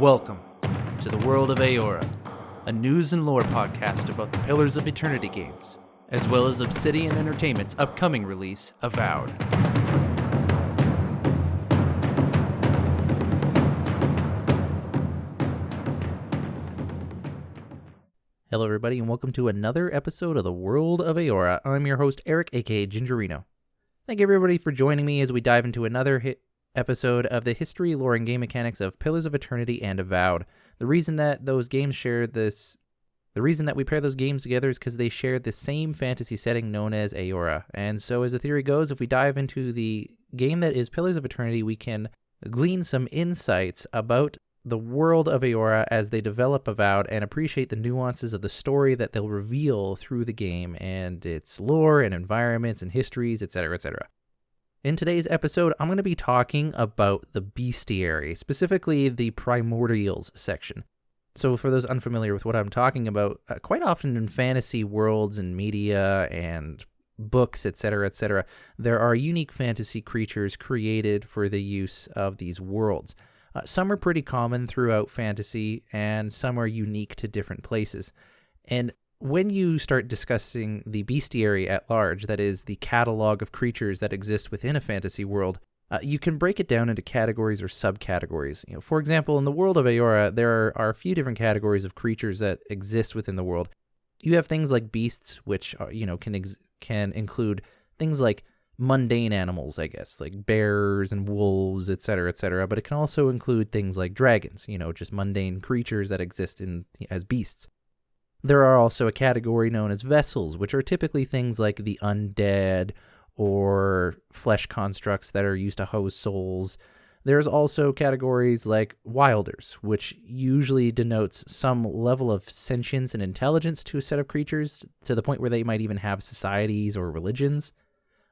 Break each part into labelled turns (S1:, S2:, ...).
S1: Welcome to the World of Eora, a news and lore podcast about the Pillars of Eternity games, as well as Obsidian Entertainment's upcoming release, Avowed. Hello everybody, and welcome to another episode of the World of Eora. I'm your host, Eric, aka Gingerino. Thank everybody for joining me as we dive into another episode of the history, lore, and game mechanics of Pillars of Eternity and Avowed. The reason that we pair those games together is because they share the same fantasy setting known as Eora. And so as the theory goes, if we dive into the game that is Pillars of Eternity, we can glean some insights about the world of Eora as they develop Avowed and appreciate the nuances of the story that they'll reveal through the game and its lore and environments and histories, etc., etc. In today's episode, I'm going to be talking about the bestiary, specifically the Primordials section. So for those unfamiliar with what I'm talking about, quite often in fantasy worlds and media and books, etc., there are unique fantasy creatures created for the use of these worlds. Some are pretty common throughout fantasy, and some are unique to different places. And when you start discussing the bestiary at large, that is the catalog of creatures that exist within a fantasy world, you can break it down into categories or subcategories. For example, in the world of Eora, there are a few different categories of creatures that exist within the world. You have things like beasts, which can include things like mundane animals, I guess, like bears and wolves, etc., but it can also include things like dragons, just mundane creatures that exist as beasts. There are also a category known as vessels, which are typically things like the undead or flesh constructs that are used to host souls. There's also categories like wilders, which usually denotes some level of sentience and intelligence to a set of creatures, to the point where they might even have societies or religions.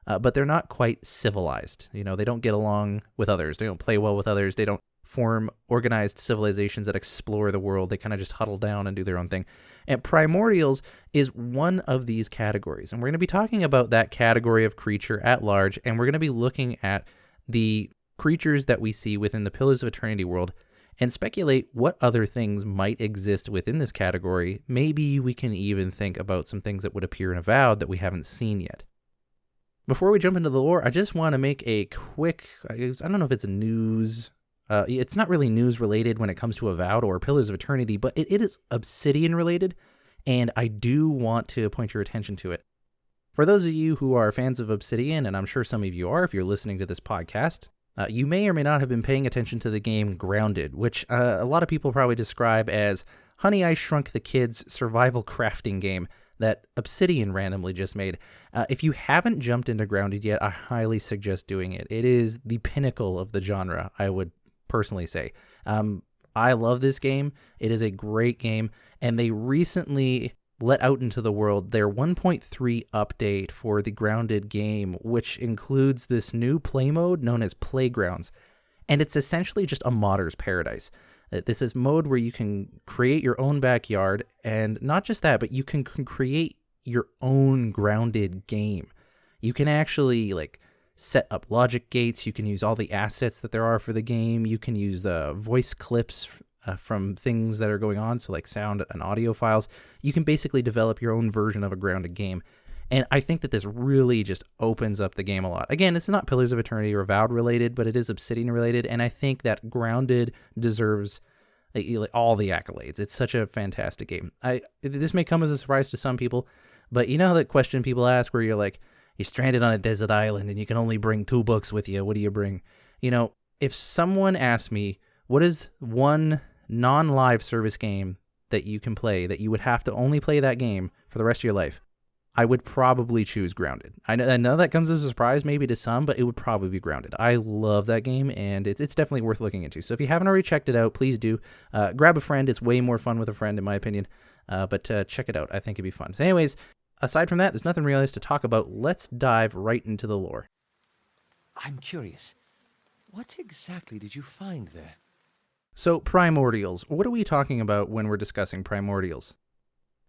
S1: But they're not quite civilized. They don't get along with others. They don't play well with others. They don't form organized civilizations that explore the world. They kind of just huddle down and do their own thing. And Primordials is one of these categories. And we're going to be talking about that category of creature at large, and we're going to be looking at the creatures that we see within the Pillars of Eternity world and speculate what other things might exist within this category. Maybe we can even think about some things that would appear in Avowed that we haven't seen yet. Before we jump into the lore, I just want to make a quick, I don't know if it's a news, it's not really news related when it comes to Avowed or Pillars of Eternity, but it is Obsidian related, and I do want to point your attention to it. For those of you who are fans of Obsidian, and I'm sure some of you are if you're listening to this podcast, you may or may not have been paying attention to the game Grounded, which a lot of people probably describe as Honey, I Shrunk the Kids survival crafting game that Obsidian randomly just made. If you haven't jumped into Grounded yet, I highly suggest doing it. It is the pinnacle of the genre, I would personally say. I love this game. It is a great game, and they recently let out into the world their 1.3 update for the Grounded game, which includes this new play mode known as Playgrounds, and it's essentially just a modder's paradise. This is mode where you can create your own backyard, and not just that, but you can create your own Grounded game. You can actually set up logic gates. You can use all the assets that there are for the game. You can use the voice clips from things that are going on, so like sound and audio files. You can basically develop your own version of a Grounded game. And I think that this really just opens up the game a lot. Again, it's not Pillars of Eternity or Avowed related, but it is Obsidian related, and I think that Grounded deserves all the accolades. It's such a fantastic game. This may come as a surprise to some people, but you know that question people ask where you're like, you're stranded on a desert island and you can only bring 2 books with you. What do you bring? If someone asked me, what is one non-live service game that you can play that you would have to only play that game for the rest of your life, I would probably choose Grounded. I know that comes as a surprise maybe to some, but it would probably be Grounded. I love that game, and it's definitely worth looking into. So if you haven't already checked it out, please do. Grab a friend. It's way more fun with a friend, in my opinion. But check it out. I think it'd be fun. So anyways, aside from that, there's nothing really else to talk about. Let's dive right into the lore.
S2: I'm curious. What exactly did you find there?
S1: So, Primordials. What are we talking about when we're discussing Primordials?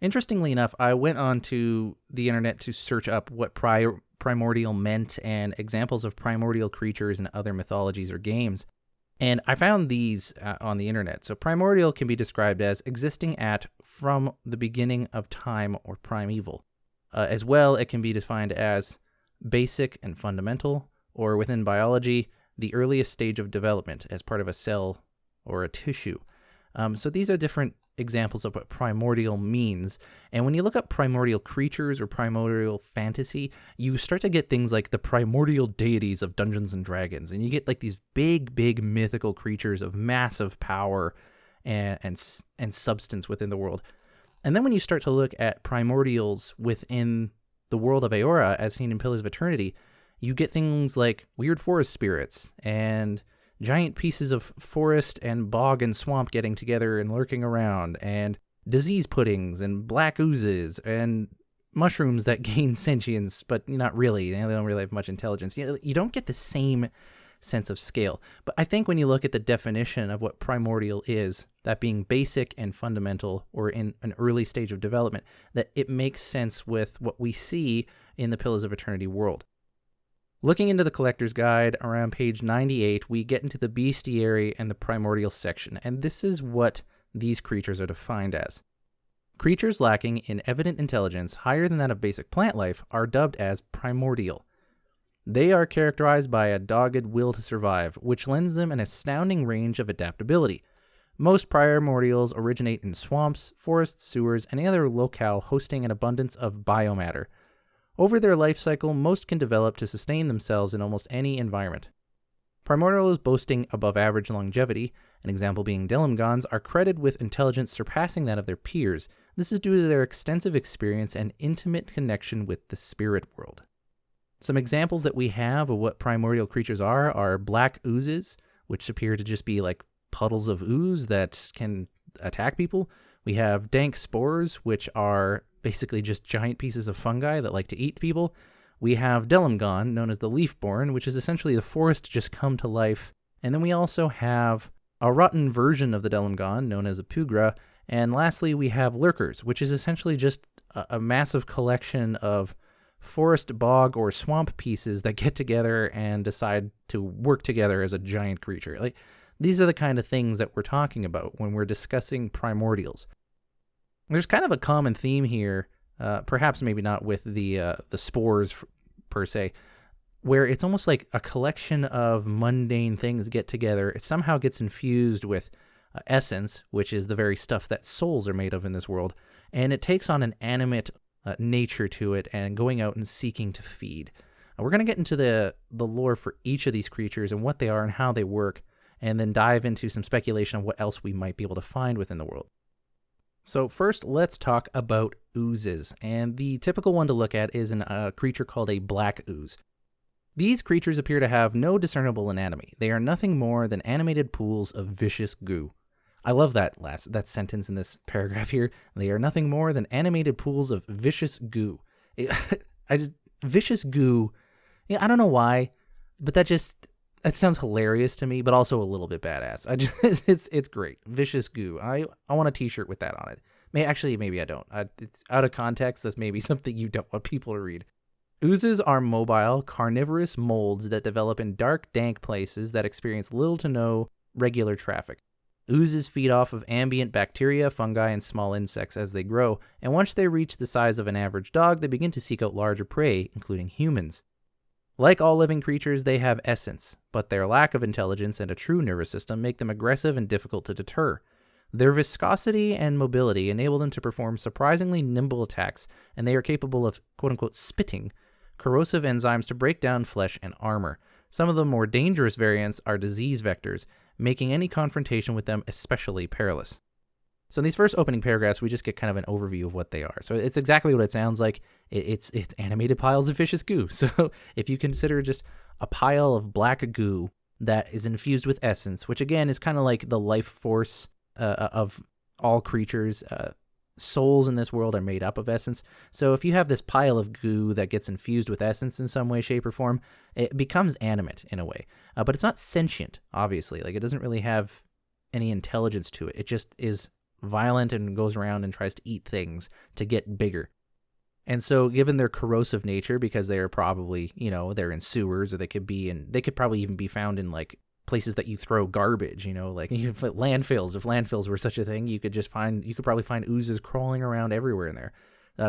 S1: Interestingly enough, I went onto the internet to search up what primordial meant and examples of primordial creatures in other mythologies or games. And I found these on the internet. So primordial can be described as existing at from the beginning of time or primeval. As well, it can be defined as basic and fundamental, or within biology, the earliest stage of development as part of a cell or a tissue. So these are different examples of what primordial means. And when you look up primordial creatures or primordial fantasy, you start to get things like the primordial deities of Dungeons and Dragons. And you get like these big mythical creatures of massive power and substance within the world. And then when you start to look at primordials within the world of Eora, as seen in Pillars of Eternity, you get things like weird forest spirits and giant pieces of forest and bog and swamp getting together and lurking around, and disease puddings and black oozes and mushrooms that gain sentience, but not really. They don't really have much intelligence. You don't get the same sense of scale. But I think when you look at the definition of what primordial is, that being basic and fundamental or in an early stage of development, that it makes sense with what we see in the Pillars of Eternity world. Looking into the Collector's Guide, around page 98, we get into the bestiary and the primordial section, and this is what these creatures are defined as. Creatures lacking in evident intelligence higher than that of basic plant life are dubbed as primordial. They are characterized by a dogged will to survive, which lends them an astounding range of adaptability. Most primordials originate in swamps, forests, sewers, and any other locale hosting an abundance of biomatter. Over their life cycle, most can develop to sustain themselves in almost any environment. Primordials boasting above average longevity, an example being delemgans, are credited with intelligence surpassing that of their peers. This is due to their extensive experience and intimate connection with the spirit world. Some examples that we have of what primordial creatures are black oozes, which appear to just be like puddles of ooze that can attack people. We have dank spores, which are basically just giant pieces of fungi that like to eat people. We have delemgan, known as the leafborn, which is essentially the forest just come to life. And then we also have a rotten version of the delemgan, known as a pugra. And lastly, we have lurkers, which is essentially just a massive collection of forest, bog, or swamp pieces that get together and decide to work together as a giant creature. Like, these are the kind of things that we're talking about when we're discussing primordials. There's kind of a common theme here, perhaps maybe not with the spores per se, where it's almost like a collection of mundane things get together. It somehow gets infused with essence, which is the very stuff that souls are made of in this world, and it takes on an animate nature to it and going out and seeking to feed. We're going to get into the lore for each of these creatures and what they are and how they work, and then dive into some speculation of what else we might be able to find within the world. So first, let's talk about oozes, and the typical one to look at is a creature called a black ooze. These creatures appear to have no discernible anatomy. They are nothing more than animated pools of vicious goo. I love that sentence in this paragraph here. They are nothing more than animated pools of vicious goo. Vicious goo. Yeah, I don't know why, but that sounds hilarious to me, but also a little bit badass. It's great. Vicious goo. I want a t-shirt with that on it. Maybe I don't. It's out of context. That's maybe something you don't want people to read. Oozes are mobile, carnivorous molds that develop in dark, dank places that experience little to no regular traffic. Oozes feed off of ambient bacteria, fungi, and small insects as they grow, and once they reach the size of an average dog, they begin to seek out larger prey, including humans. Like all living creatures, they have essence, but their lack of intelligence and a true nervous system make them aggressive and difficult to deter. Their viscosity and mobility enable them to perform surprisingly nimble attacks, and they are capable of, quote-unquote, spitting corrosive enzymes to break down flesh and armor. Some of the more dangerous variants are disease vectors, making any confrontation with them especially perilous. So in these first opening paragraphs, we just get kind of an overview of what they are. So it's exactly what it sounds like. It's animated piles of vicious goo. So if you consider just a pile of black goo that is infused with essence, which again is kind of like the life force of all creatures, souls in this world are made up of essence. So if you have this pile of goo that gets infused with essence in some way, shape, or form, it becomes animate in a way. But it's not sentient, obviously. Like, it doesn't really have any intelligence to it. It just is violent and goes around and tries to eat things to get bigger. And so given their corrosive nature, because they are probably, they're in sewers, or they could probably even be found in like places that you throw garbage, like landfills. If landfills were such a thing, you could probably find oozes crawling around everywhere in there.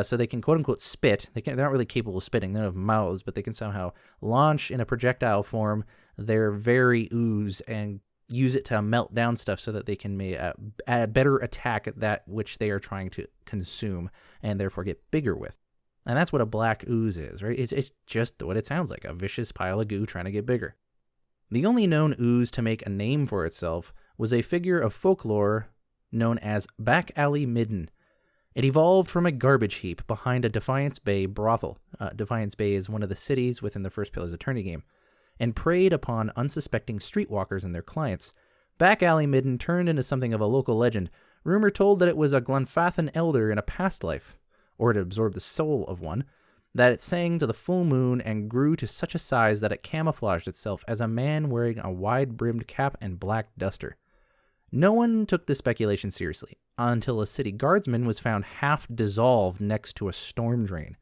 S1: So they can quote unquote spit. They're not really capable of spitting. They don't have mouths, but they can somehow launch in a projectile form their very ooze and use it to melt down stuff so that they can better attack at that which they are trying to consume and therefore get bigger with. And that's what a black ooze is, right? It's just what it sounds like, a vicious pile of goo trying to get bigger. The only known ooze to make a name for itself was a figure of folklore known as Back Alley Midden. It evolved from a garbage heap behind a Defiance Bay brothel. Defiance Bay is one of the cities within the first Pillars of Eternity game, and preyed upon unsuspecting streetwalkers and their clients. Back Alley Midden turned into something of a local legend. Rumor told that it was a Glenfathan elder in a past life, or it absorbed the soul of one, that it sang to the full moon and grew to such a size that it camouflaged itself as a man wearing a wide-brimmed cap and black duster. No one took this speculation seriously, until a city guardsman was found half dissolved next to a storm drain.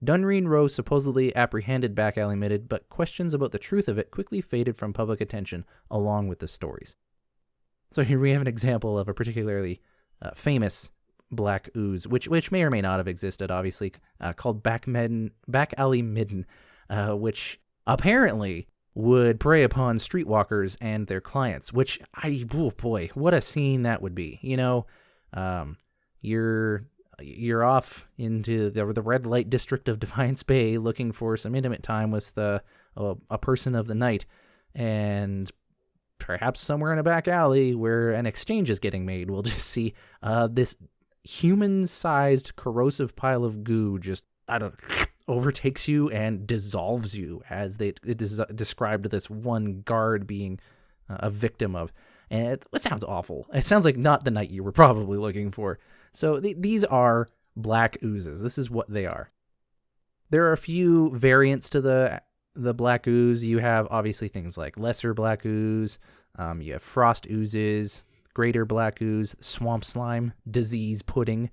S1: Dunreen Rose supposedly apprehended Back Alley Midden, but questions about the truth of it quickly faded from public attention, along with the stories. So here we have an example of a particularly famous black ooze, which may or may not have existed, obviously, called Back Alley Midden, which apparently would prey upon streetwalkers and their clients, which, oh boy, what a scene that would be. You're off into the red light district of Defiance Bay looking for some intimate time with a person of the night, and perhaps somewhere in a back alley where an exchange is getting made, we'll just see this human-sized corrosive pile of goo just, overtakes you and dissolves you, as it is described this one guard being a victim of. And it sounds awful. It sounds like not the night you were probably looking for. So these are black oozes. This is what they are. There are a few variants to the black ooze. You have obviously things like lesser black ooze. You have frost oozes, greater black ooze, swamp slime, disease pudding,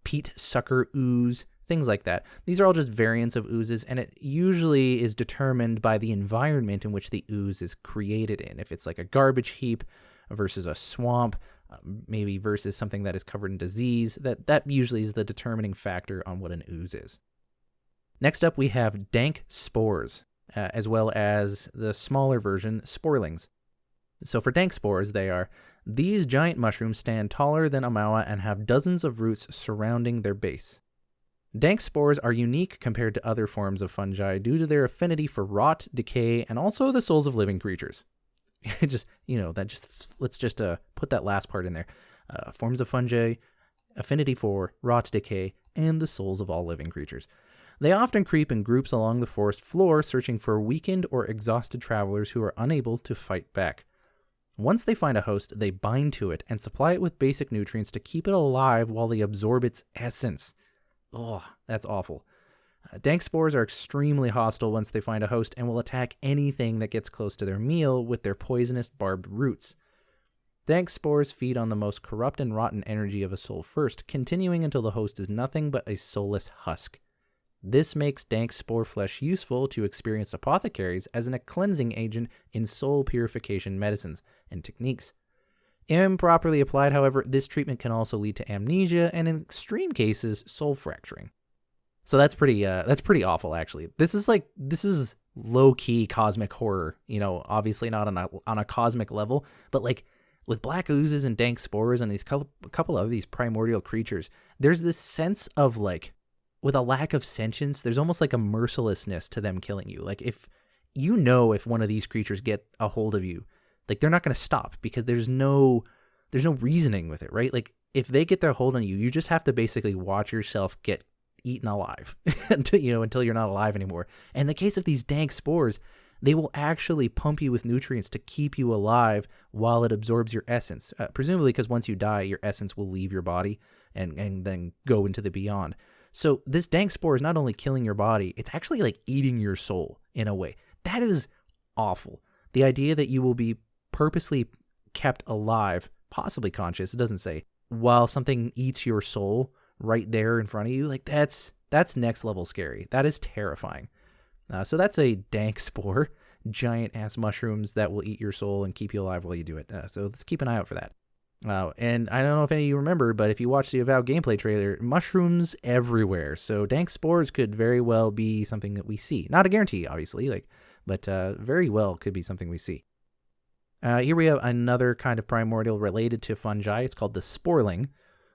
S1: peat sucker ooze, things like that. These are all just variants of oozes, and it usually is determined by the environment in which the ooze is created in. If it's like a garbage heap versus a swamp, maybe versus something that is covered in disease, that usually is the determining factor on what an ooze is. Next up, we have dank spores, as well as the smaller version, sporelings. So for dank spores, these giant mushrooms stand taller than a mawa and have dozens of roots surrounding their base. Dank spores are unique compared to other forms of fungi due to their affinity for rot, decay, and also the souls of living creatures. Let's just put that last part in there. Forms of fungi, affinity for rot, decay, and the souls of all living creatures. They often creep in groups along the forest floor, searching for weakened or exhausted travelers who are unable to fight back. Once they find a host, they bind to it and supply it with basic nutrients to keep it alive while they absorb its essence. Oh, that's awful. Dank spores are extremely hostile once they find a host and will attack anything that gets close to their meal with their poisonous barbed roots. Dank spores feed on the most corrupt and rotten energy of a soul first, continuing until the host is nothing but a soulless husk. This makes dank spore flesh useful to experienced apothecaries as a cleansing agent in soul purification medicines and techniques. Improperly applied, however, this treatment can also lead to amnesia and, in extreme cases, soul fracturing. So that's pretty awful, actually. This is low-key cosmic horror, obviously not on a cosmic level, but like with black oozes and dank spores and these couple of these primordial creatures, there's this sense of like, with a lack of sentience, there's almost like a mercilessness to them killing you. Like if one of these creatures get a hold of you, like they're not going to stop because there's no reasoning with it, right? Like if they get their hold on you, you just have to basically watch yourself get eaten alive until you're not alive anymore. And in the case of these dank spores, they will actually pump you with nutrients to keep you alive while it absorbs your essence. Presumably because once you die, your essence will leave your body and then go into the beyond. So this dank spore is not only killing your body, it's actually like eating your soul in a way. That is awful. The idea that you will be purposely kept alive, possibly conscious, it doesn't say, while something eats your soul right there in front of you, like that's next level scary. That is terrifying. So that's a dank spore. giant ass mushrooms that will eat your soul and keep you alive while you do it. So let's keep an eye out for that. And I don't know if any of you remember, but if you watch the Avowed gameplay trailer, mushrooms everywhere. So dank spores could very well be something that we see. Not a guarantee, obviously, but very well could be something we see. Here we have another kind of primordial related to fungi. It's called the sporling.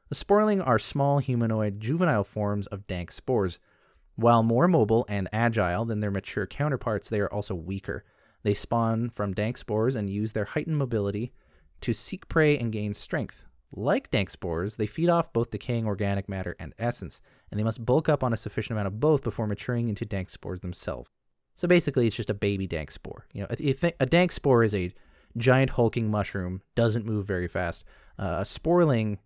S1: The sporling are small humanoid juvenile forms of dank spores. While more mobile and agile than their mature counterparts, they are also weaker. They spawn from dank spores and use their heightened mobility to seek prey and gain strength. Like dank spores, they feed off both decaying organic matter and essence, and they must bulk up on a sufficient amount of both before maturing into dank spores themselves. So basically, it's just a baby dank spore. A dank spore is a giant hulking mushroom, doesn't move very fast. A sporling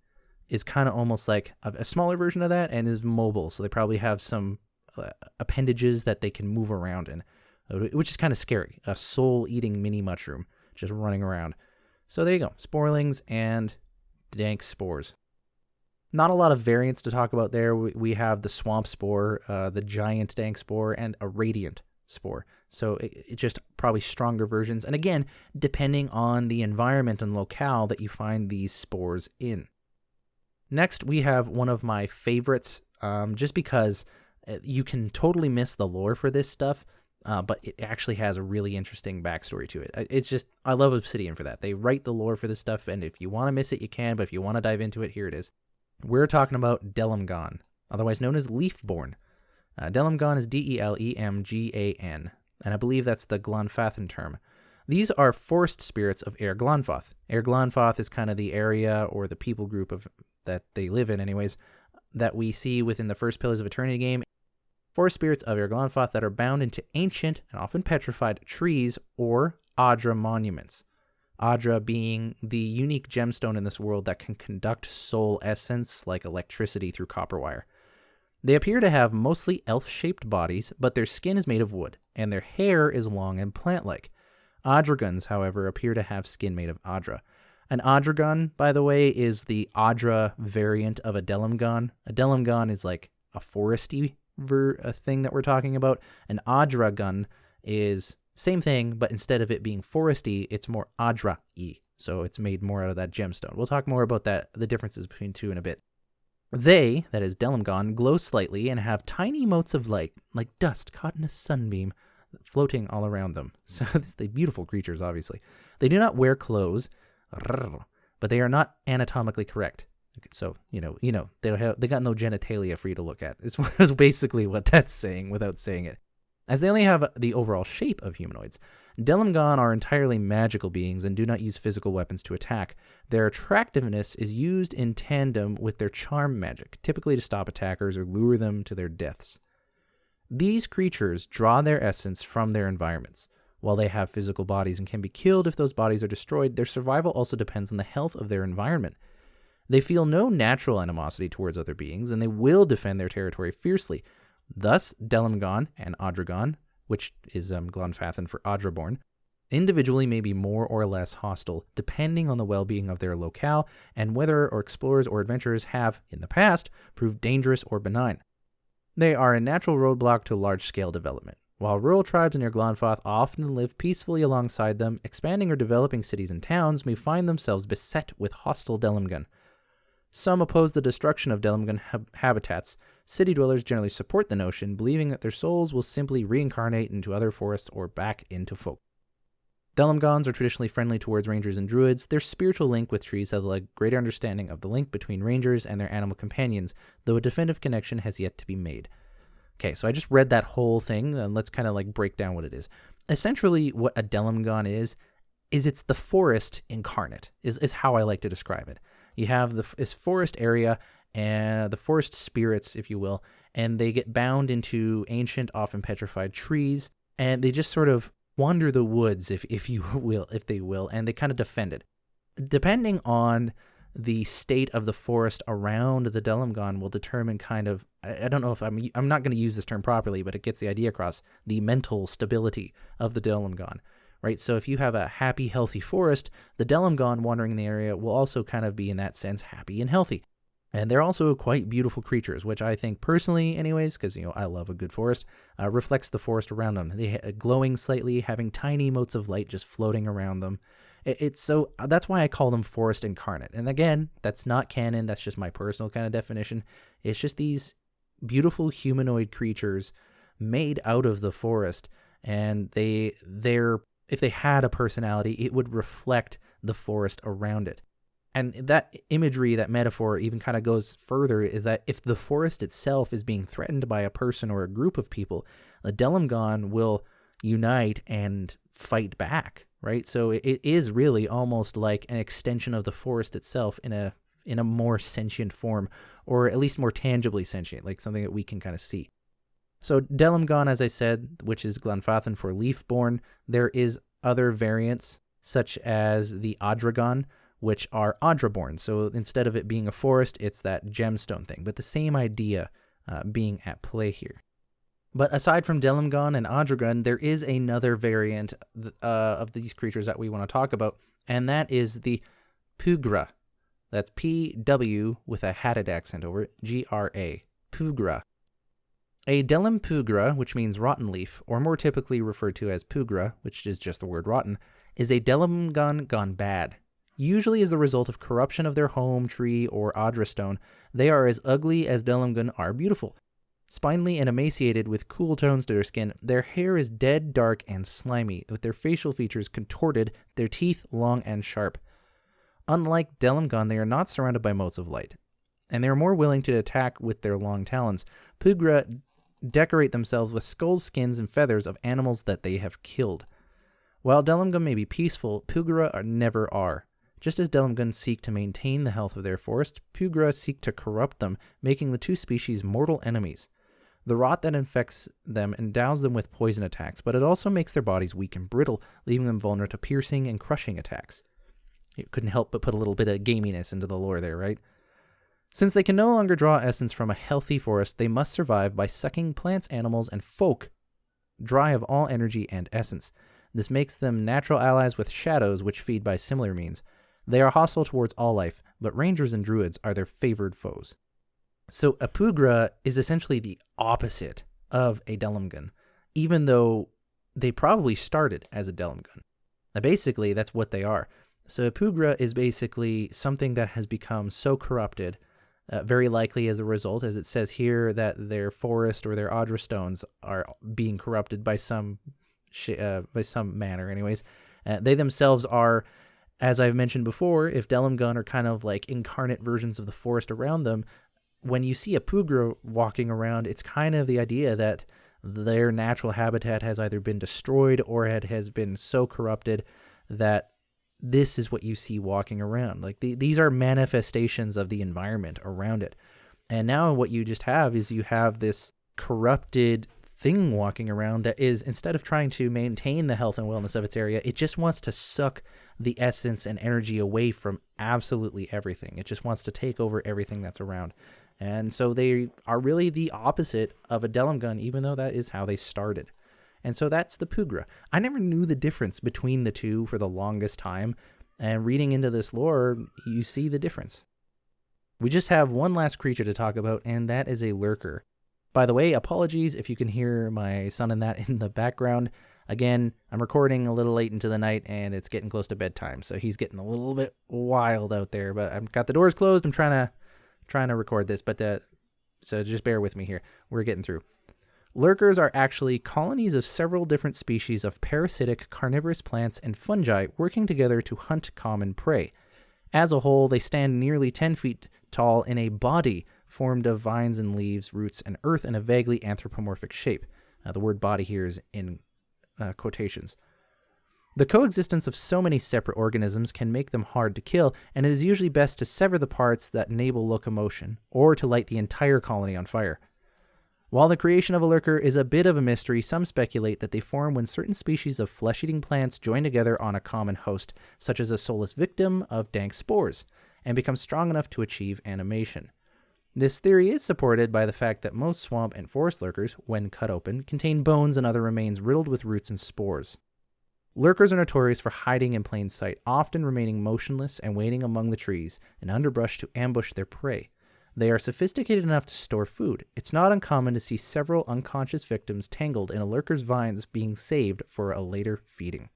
S1: is kind of almost like a smaller version of that and is mobile, so they probably have some appendages that they can move around in, which is kind of scary. A soul-eating mini mushroom just running around. So there you go, sporelings and dank spores. Not a lot of variants to talk about there. We have the swamp spore, the giant dank spore, and a radiant spore. So it's just probably stronger versions. And again, depending on the environment and locale that you find these spores in. Next, we have one of my favorites, just because you can totally miss the lore for this stuff, but it actually has a really interesting backstory to it. It's just, I love Obsidian for that. They write the lore for this stuff, and if you want to miss it, you can, but if you want to dive into it, here it is. We're talking about delemgan, otherwise known as leafborn. Delemgan is Delemgan, and I believe that's the Glanfathan term. These are forest spirits of Air Glanfath. Air Glanfath is kind of the area or the people group of that they live in anyways, that we see within the first Pillars of Eternity game. Forest spirits of Air Glanfath that are bound into ancient and often petrified trees or Adra monuments. Adra being the unique gemstone in this world that can conduct soul essence like electricity through copper wire. They appear to have mostly elf-shaped bodies, but their skin is made of wood, and their hair is long and plant-like. Adragans, however, appear to have skin made of Adra. An Adragan, by the way, is the Adra variant of a delemgan. A delemgan is like a foresty thing that we're talking about. An Adragan is same thing, but instead of it being foresty, it's more Adra-y. So it's made more out of that gemstone. We'll talk more about that, the differences between two in a bit. They, that is delemgan, glow slightly and have tiny motes of light, like dust caught in a sunbeam, floating all around them. So they're beautiful creatures, obviously. They do not wear clothes, but they are not anatomically correct. So, they got no genitalia for you to look at. It's basically what that's saying without saying it. As they only have the overall shape of humanoids, delemgan are entirely magical beings and do not use physical weapons to attack. Their attractiveness is used in tandem with their charm magic, typically to stop attackers or lure them to their deaths. These creatures draw their essence from their environments. While they have physical bodies and can be killed if those bodies are destroyed, their survival also depends on the health of their environment. They feel no natural animosity towards other beings, and they will defend their territory fiercely. Thus, delemgan and Adragan, which is Glanfathan for Adraborn, individually may be more or less hostile, depending on the well-being of their locale and whether or explorers or adventurers have, in the past, proved dangerous or benign. They are a natural roadblock to large-scale development. While rural tribes near Glanfath often live peacefully alongside them, expanding or developing cities and towns may find themselves beset with hostile delemgan. Some oppose the destruction of delemgan habitats. City dwellers generally support the notion, believing that their souls will simply reincarnate into other forests or back into folk. Delemgans are traditionally friendly towards rangers and druids. Their spiritual link with trees has a greater understanding of the link between rangers and their animal companions, though a definitive connection has yet to be made. Okay, so I just read that whole thing, and let's kind of break down what it is. Essentially, what a delemgan is it's the forest incarnate, is how I like to describe it. You have this forest area, and the forest spirits, if you will, and they get bound into ancient, often petrified trees, and they just sort of wander the woods, if they will, and they kind of defend it. Depending on the state of the forest around the delemgan will determine kind of, I don't know if I'm not going to use this term properly, but it gets the idea across, the mental stability of the delemgan, right? So if you have a happy, healthy forest, the delemgan wandering in the area will also kind of be, in that sense, happy and healthy. And they're also quite beautiful creatures, which I think personally, anyways, because, I love a good forest, reflects the forest around them. They glowing slightly, having tiny motes of light just floating around them. That's why I call them forest incarnate. And again, that's not canon. That's just my personal kind of definition. It's just these beautiful humanoid creatures made out of the forest. And if they had a personality, it would reflect the forest around it. And that imagery, that metaphor even kind of goes further, is that if the forest itself is being threatened by a person or a group of people, a delemgan will unite and fight back, right? So it is really almost like an extension of the forest itself in a more sentient form, or at least more tangibly sentient, like something that we can kind of see. So delemgan, as I said, which is Glanfathan for leaf-born, there is other variants, such as the Adragon, which are Adraborn. So instead of it being a forest, it's that gemstone thing. But the same idea being at play here. But aside from delemgan and Adragon, there is another variant of these creatures that we want to talk about, and that is the Pugra. That's P-W with a hatted accent over it, G-R-A, Pugra. A delempugra, which means rotten leaf, or more typically referred to as pugra, which is just the word rotten, is a delemgan gone bad. Usually as a result of corruption of their home, tree, or adrastone, they are as ugly as delemgan are beautiful. Spindly and emaciated with cool tones to their skin, their hair is dead, dark, and slimy, with their facial features contorted, their teeth long and sharp. Unlike delemgan, they are not surrounded by motes of light, and they are more willing to attack with their long talons. Pugra decorate themselves with skulls, skins, and feathers of animals that they have killed. While delemgan may be peaceful, pugra never are. Just as delemgan seek to maintain the health of their forest, pugra seek to corrupt them, making the two species mortal enemies. The rot that infects them endows them with poison attacks, but it also makes their bodies weak and brittle, leaving them vulnerable to piercing and crushing attacks. It couldn't help but put a little bit of gaminess into the lore there, right? Since they can no longer draw essence from a healthy forest, they must survive by sucking plants, animals, and folk dry of all energy and essence. This makes them natural allies with shadows, which feed by similar means. They are hostile towards all life, but rangers and druids are their favored foes. So a pugra is essentially the opposite of a delemgan, even though they probably started as a delemgan. Now basically, that's what they are. So a pugra is basically something that has become so corrupted, very likely as a result, as it says here, that their forest or their adrastones are being corrupted by some manner anyways. They themselves are, as I've mentioned before, if delemgan are kind of like incarnate versions of the forest around them, when you see a pugra walking around, it's kind of the idea that their natural habitat has either been destroyed or it has been so corrupted that this is what you see walking around. Like these are manifestations of the environment around it. And now what you just have is you have this corrupted thing walking around that is, instead of trying to maintain the health and wellness of its area, it just wants to suck the essence and energy away from absolutely everything. It just wants to take over everything that's around. And so they are really the opposite of a delemgan, even though that is how they started. And so that's the pugra. I never knew the difference between the two for the longest time. And reading into this lore, you see the difference. We just have one last creature to talk about, and that is a lurker. By the way, apologies if you can hear my son and that in the background. Again, I'm recording a little late into the night, and it's getting close to bedtime, so he's getting a little bit wild out there. But I've got the doors closed. I'm trying to record this, but so just bear with me here. We're getting through. Lurkers are actually colonies of several different species of parasitic carnivorous plants and fungi working together to hunt common prey. As a whole, they stand nearly 10 feet tall in a body formed of vines and leaves, roots, and earth in a vaguely anthropomorphic shape. The word body here is in quotations. The coexistence of so many separate organisms can make them hard to kill, and it is usually best to sever the parts that enable locomotion, or to light the entire colony on fire. While the creation of a lurker is a bit of a mystery, some speculate that they form when certain species of flesh-eating plants join together on a common host, such as a soulless victim of dank spores, and become strong enough to achieve animation. This theory is supported by the fact that most swamp and forest lurkers, when cut open, contain bones and other remains riddled with roots and spores. Lurkers are notorious for hiding in plain sight, often remaining motionless and waiting among the trees and underbrush to ambush their prey. They are sophisticated enough to store food. It's not uncommon to see several unconscious victims tangled in a lurker's vines being saved for a later feeding.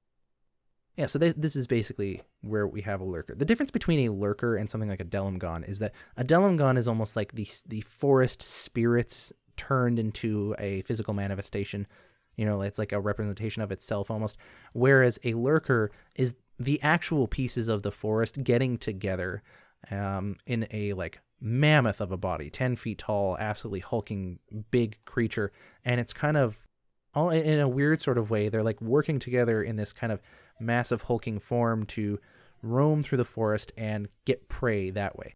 S1: Yeah, so this is basically where we have a lurker. The difference between a lurker and something like a delemgan is that a delemgan is almost like the forest spirits turned into a physical manifestation. You know, it's like a representation of itself almost. Whereas a lurker is the actual pieces of the forest getting together in a like mammoth of a body, 10 feet tall, absolutely hulking big creature. And it's kind of all in a weird sort of way. They're like working together in this kind of massive hulking form to roam through the forest and get prey that way.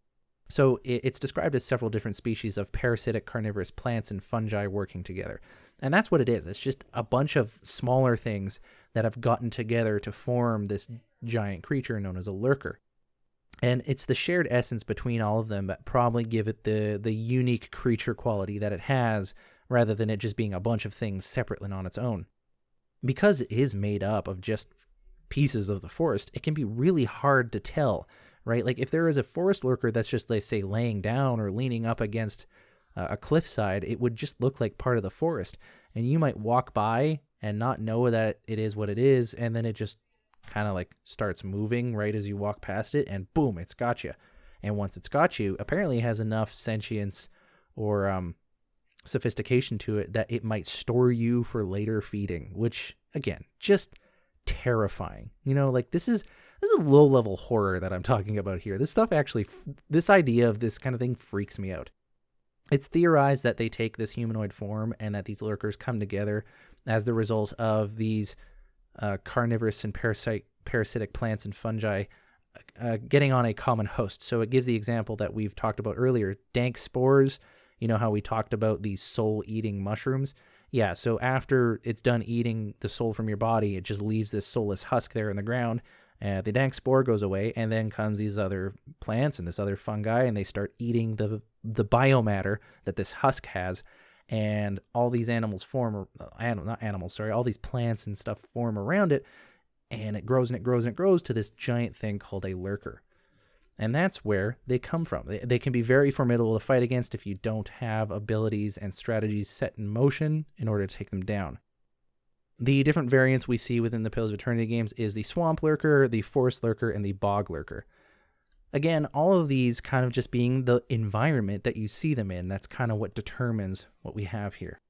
S1: So it's described as several different species of parasitic carnivorous plants and fungi working together. And that's what it is. It's just a bunch of smaller things that have gotten together to form this giant creature known as a lurker. And it's the shared essence between all of them that probably give it the unique creature quality that it has, rather than it just being a bunch of things separately on its own. Because it is made up of just pieces of the forest, it can be really hard to tell, right? Like if there is a forest lurker that's just, let's say, laying down or leaning up against a cliffside, it would just look like part of the forest. And you might walk by and not know that it is what it is, and then it just kind of like starts moving right as you walk past it, and boom, it's got you. And once it's got you, apparently it has enough sentience or sophistication to it that it might store you for later feeding, which, again, just terrifying. You know, like this is low-level horror that I'm talking about here. This stuff actually, this idea of this kind of thing freaks me out. It's theorized that they take this humanoid form and that these lurkers come together as the result of these carnivorous and parasitic plants and fungi getting on a common host. So it gives the example that we've talked about earlier, dank spores. You know how we talked about these soul-eating mushrooms? Yeah, so after it's done eating the soul from your body, it just leaves this soulless husk there in the ground. The dank spore goes away, and then comes these other plants and this other fungi, and they start eating the biomatter that this husk has, and all these animals form, all these plants and stuff form around it, and it grows and it grows and it grows to this giant thing called a lurker. And that's where they come from. They can be very formidable to fight against if you don't have abilities and strategies set in motion in order to take them down. The different variants we see within the Pillars of Eternity games is the swamp lurker, the forest lurker, and the bog lurker. Again, all of these kind of just being the environment that you see them in. That's kind of what determines what we have here.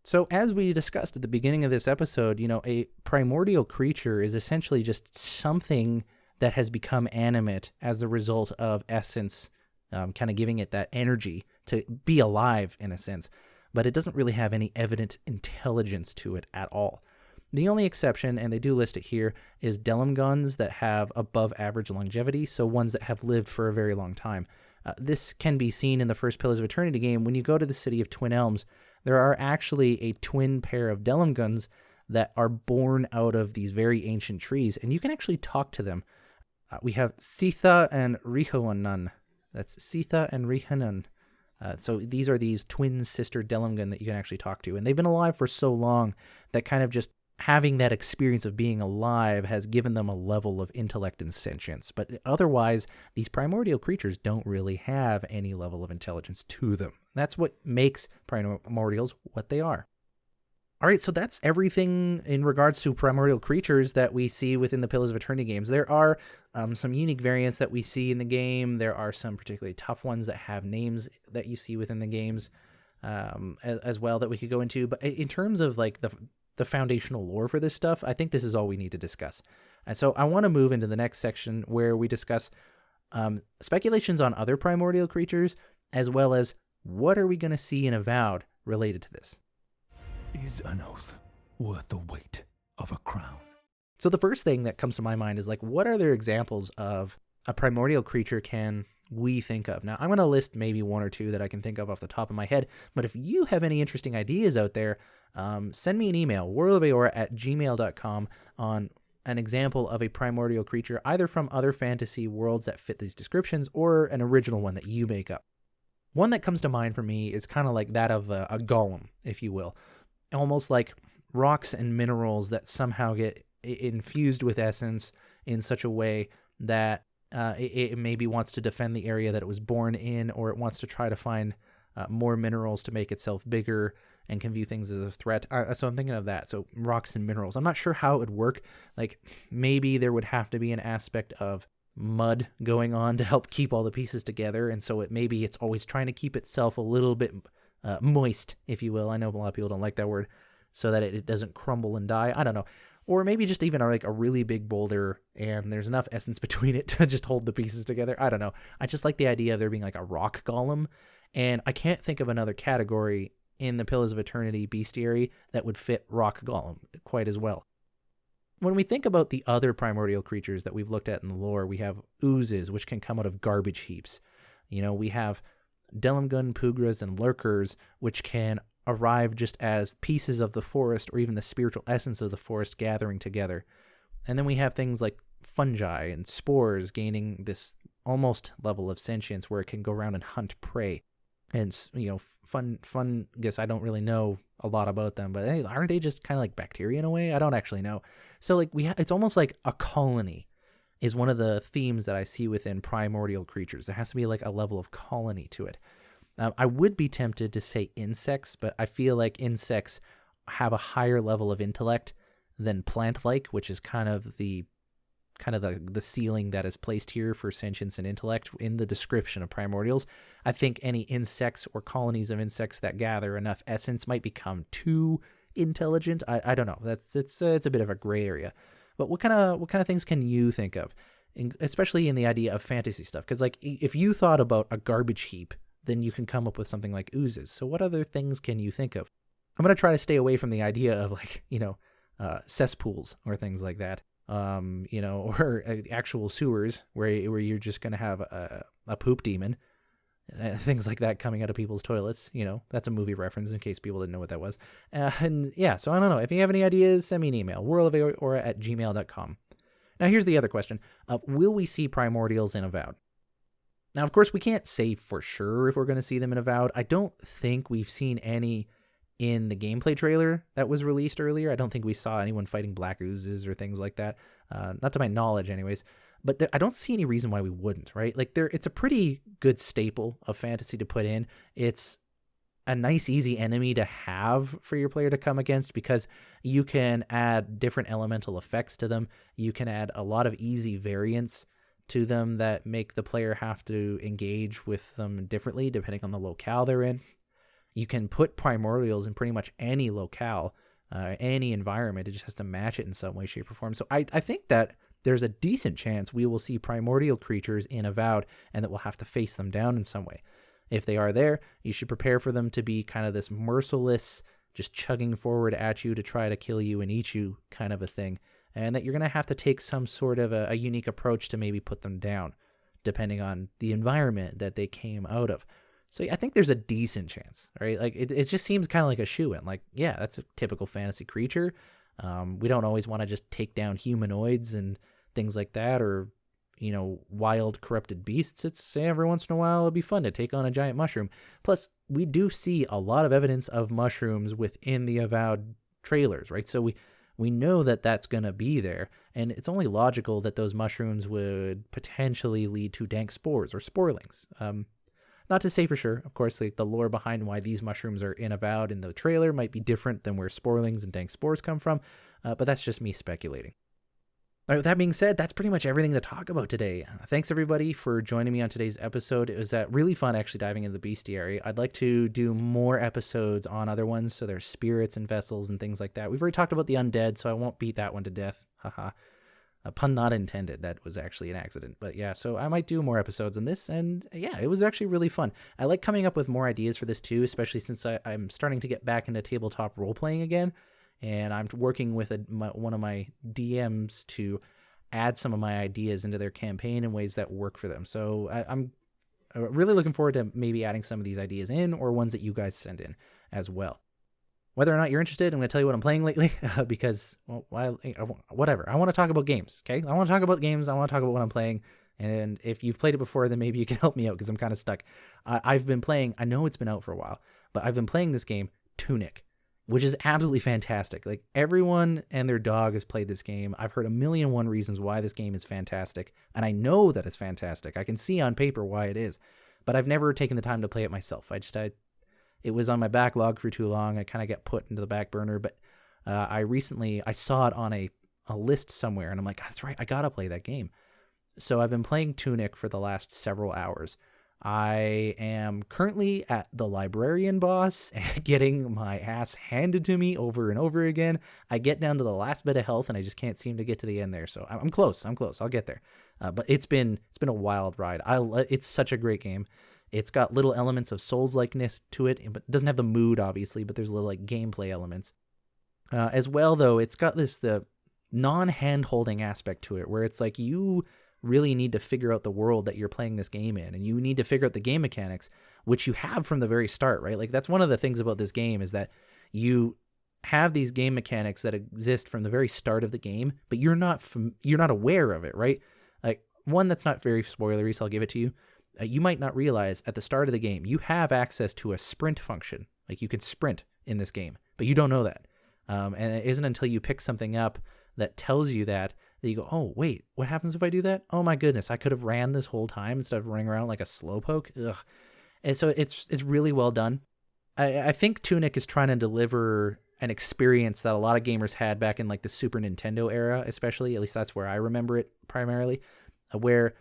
S1: So as we discussed at the beginning of this episode, you know, a primordial creature is essentially just something that has become animate as a result of essence, kind of giving it that energy to be alive in a sense. But it doesn't really have any evident intelligence to it at all. The only exception, and they do list it here, is delemgans that have above average longevity, so ones that have lived for a very long time. This can be seen in the first Pillars of Eternity game. When you go to the city of Twin Elms, there are actually a twin pair of delemgans that are born out of these very ancient trees, and you can actually talk to them. We have Sitha and Rihoanan. That's Sitha and Rihanan. So these are these twin sister delemgan that you can actually talk to. And they've been alive for so long that kind of just having that experience of being alive has given them a level of intellect and sentience. But otherwise, these primordial creatures don't really have any level of intelligence to them. That's what makes primordials what they are. All right, so that's everything in regards to primordial creatures that we see within the Pillars of Eternity games. There are some unique variants that we see in the game. There are some particularly tough ones that have names that you see within the games as well that we could go into. But in terms of like the foundational lore for this stuff, I think this is all we need to discuss. And so I want to move into the next section where we discuss speculations on other primordial creatures, as well as what are we going to see in Avowed related to this.
S3: Is an oath worth the weight of a crown?
S1: So the first thing that comes to my mind is like, what other examples of a primordial creature can we think of? Now, I'm going to list maybe one or two that I can think of off the top of my head, but if you have any interesting ideas out there, send me an email, worldofeora@gmail.com, on an example of a primordial creature, either from other fantasy worlds that fit these descriptions or an original one that you make up. One that comes to mind for me is kind of like that of a golem, if you will. Almost like rocks and minerals that somehow get infused with essence in such a way that it maybe wants to defend the area that it was born in, or it wants to try to find more minerals to make itself bigger and can view things as a threat. So I'm thinking of that. So rocks and minerals. I'm not sure how it would work. Like maybe there would have to be an aspect of mud going on to help keep all the pieces together. And so maybe it's always trying to keep itself a little bit moist, if you will. I know a lot of people don't like that word, so that it doesn't crumble and die. I don't know. Or maybe just even like a really big boulder and there's enough essence between it to just hold the pieces together. I don't know. I just like the idea of there being like a rock golem. And I can't think of another category in the Pillars of Eternity bestiary that would fit rock golem quite as well. When we think about the other primordial creatures that we've looked at in the lore, we have oozes, which can come out of garbage heaps. We have delemgan, pugras, and lurkers, which can arrive just as pieces of the forest or even the spiritual essence of the forest gathering together. And then we have things like fungi and spores gaining this almost level of sentience where it can go around and hunt prey. And, fungus, I don't really know a lot about them, but hey, aren't they just kind of like bacteria in a way? I don't actually know. So like it's almost like a colony is one of the themes that I see within primordial creatures. There has to be like a level of colony to it. I would be tempted to say insects, but I feel like insects have a higher level of intellect than plant-like, which is kind of the ceiling that is placed here for sentience and intellect in the description of primordials. I think any insects or colonies of insects that gather enough essence might become too intelligent. I don't know. It's a bit of a gray area. But what kind of things can you think of, especially in the idea of fantasy stuff? Because like if you thought about a garbage heap, then you can come up with something like oozes. So what other things can you think of? I'm going to try to stay away from the idea of like, cesspools or things like that. Or actual sewers where you're just going to have a poop demon, things like that coming out of people's toilets. That's a movie reference in case people didn't know what that was. So I don't know. If you have any ideas, send me an email, worldofeora@gmail.com. Now, here's the other question. Will we see primordials in Avowed? Now, of course, we can't say for sure if we're going to see them in Avowed. I don't think we've seen any in the gameplay trailer that was released earlier. I don't think we saw anyone fighting black oozes or things like that. Not to my knowledge anyways. But I don't see any reason why we wouldn't, right? Like it's a pretty good staple of fantasy to put in. It's a nice, easy enemy to have for your player to come against because you can add different elemental effects to them. You can add a lot of easy variants to them that make the player have to engage with them differently depending on the locale they're in. You can put primordials in pretty much any locale, any environment. It just has to match it in some way, shape, or form. So I think that there's a decent chance we will see primordial creatures in Avowed and that we'll have to face them down in some way. If they are there, you should prepare for them to be kind of this merciless, just chugging forward at you to try to kill you and eat you kind of a thing. And that you're going to have to take some sort of a unique approach to maybe put them down, depending on the environment that they came out of. So I think there's a decent chance, right? Like it just seems kind of like a shoo-in. Like, yeah, that's a typical fantasy creature. We don't always want to just take down humanoids and things like that, or wild corrupted beasts. It's every once in a while it'd be fun to take on a giant mushroom. Plus, we do see a lot of evidence of mushrooms within the Avowed trailers, right? So we know that that's going to be there, and it's only logical that those mushrooms would potentially lead to dank spores or sporelings. Not to say for sure, of course, like the lore behind why these mushrooms are in Avowed in the trailer might be different than where sporelings and dank spores come from, but that's just me speculating. All right, with that being said, that's pretty much everything to talk about today. Thanks, everybody, for joining me on today's episode. It was really fun, actually, diving into the bestiary. I'd like to do more episodes on other ones, so there's spirits and vessels and things like that. We've already talked about the undead, so I won't beat that one to death. Haha. A pun not intended. That was actually an accident. But yeah, so I might do more episodes on this, and yeah, it was actually really fun. I like coming up with more ideas for this, too, especially since I'm starting to get back into tabletop role-playing again. And I'm working with one of my DMs to add some of my ideas into their campaign in ways that work for them. So I'm really looking forward to maybe adding some of these ideas in, or ones that you guys send in as well. Whether or not you're interested, I'm going to tell you what I'm playing lately because, whatever. I want to talk about games, okay? I want to talk about games. I want to talk about what I'm playing. And if you've played it before, then maybe you can help me out because I'm kind of stuck. I've been playing, I know it's been out for a while, but I've been playing this game, Tunic. which is absolutely fantastic. Like, everyone and their dog has played this game. I've heard a million and one reasons why this game is fantastic, and I know that it's fantastic. I can see on paper why it is, but I've never taken the time to play it myself. It was on my backlog for too long. I kind of got put into the back burner, but I saw it on a list somewhere, and I'm like, that's right, I gotta play that game. So I've been playing Tunic for the last several hours. I am currently at the librarian boss, getting my ass handed to me over and over again. I get down to the last bit of health, and I just can't seem to get to the end there. So I'm close. I'll get there. But it's been a wild ride. It's such a great game. It's got little elements of Souls-likeness to it, but it doesn't have the mood, obviously, but there's little like gameplay elements. As well, though, it's got the non-hand-holding aspect to it, where it's like you really need to figure out the world that you're playing this game in, and you need to figure out the game mechanics, which you have from the very start, right? Like, that's one of the things about this game, is that you have these game mechanics that exist from the very start of the game, but you're not aware of it, right? Like, one that's not very spoilery, so I'll give it to you. You might not realize at the start of the game you have access to a sprint function. Like, you can sprint in this game, but you don't know that. And it isn't until you pick something up that tells you that you go, oh, wait, what happens if I do that? Oh my goodness, I could have ran this whole time instead of running around like a slowpoke. Ugh. And so it's really well done. I think Tunic is trying to deliver an experience that a lot of gamers had back in like the Super Nintendo era, especially. At least that's where I remember it primarily, where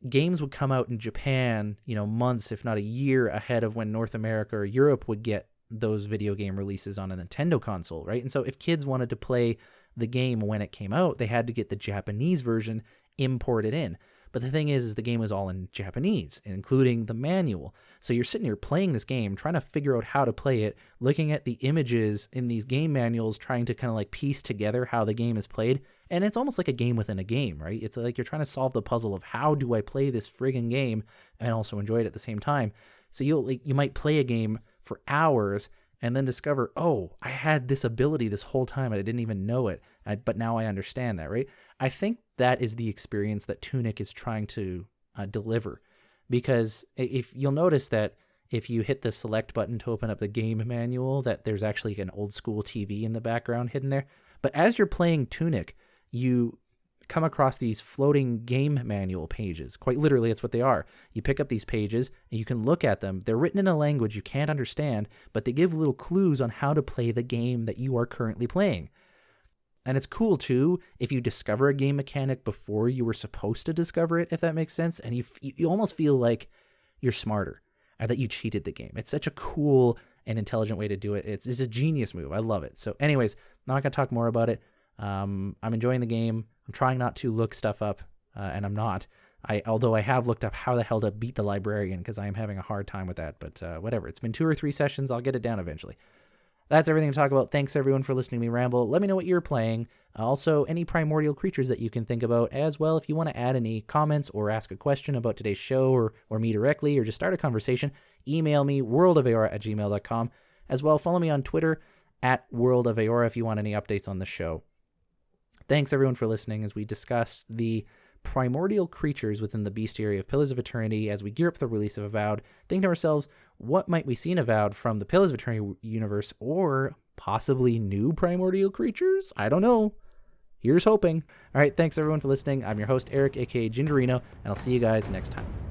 S1: games would come out in Japan, months, if not a year ahead of when North America or Europe would get those video game releases on a Nintendo console, right? And so if kids wanted to play the game when it came out, they had to get the Japanese version imported in. But the thing is the game was all in Japanese, including the manual. So you're sitting here playing this game, trying to figure out how to play it, looking at the images in these game manuals, trying to kind of like piece together how the game is played. And it's almost like a game within a game, right? It's like you're trying to solve the puzzle of how do I play this friggin' game and also enjoy it at the same time. So you might play a game for hours and then discover, oh, I had this ability this whole time and I didn't even know it, but now I understand that, right? I think that is the experience that Tunic is trying to deliver, because if you'll notice that if you hit the select button to open up the game manual, that there's actually an old school TV in the background hidden there. But as you're playing Tunic, you come across these floating game manual pages. Quite literally, it's what they are. You pick up these pages and you can look at them. They're written in a language you can't understand, but they give little clues on how to play the game that you are currently playing. And it's cool too if you discover a game mechanic before you were supposed to discover it, if that makes sense, and you almost feel like you're smarter, or that you cheated the game. It's such a cool and intelligent way to do it. It's a genius move. I love it. So anyways, not going to talk more about it. I'm enjoying the game. I'm trying not to look stuff up, and I'm not. Although I have looked up how the hell to beat the librarian, because I am having a hard time with that. But whatever. It's been 2 or 3 sessions. I'll get it down eventually. That's everything to talk about. Thanks, everyone, for listening to me ramble. Let me know what you're playing. Also, any primordial creatures that you can think about as well. If you want to add any comments or ask a question about today's show or me directly, or just start a conversation, email me, worldofeora@gmail.com. As well, follow me on Twitter @worldofeora if you want any updates on the show. Thanks, everyone, for listening as we discuss the primordial creatures within the bestiary of Pillars of Eternity as we gear up for the release of Avowed. Think to ourselves, what might we see in Avowed from the Pillars of Eternity universe, or possibly new primordial creatures? I don't know. Here's hoping. All right, thanks, everyone, for listening. I'm your host, Eric, aka Gingerino, and I'll see you guys next time.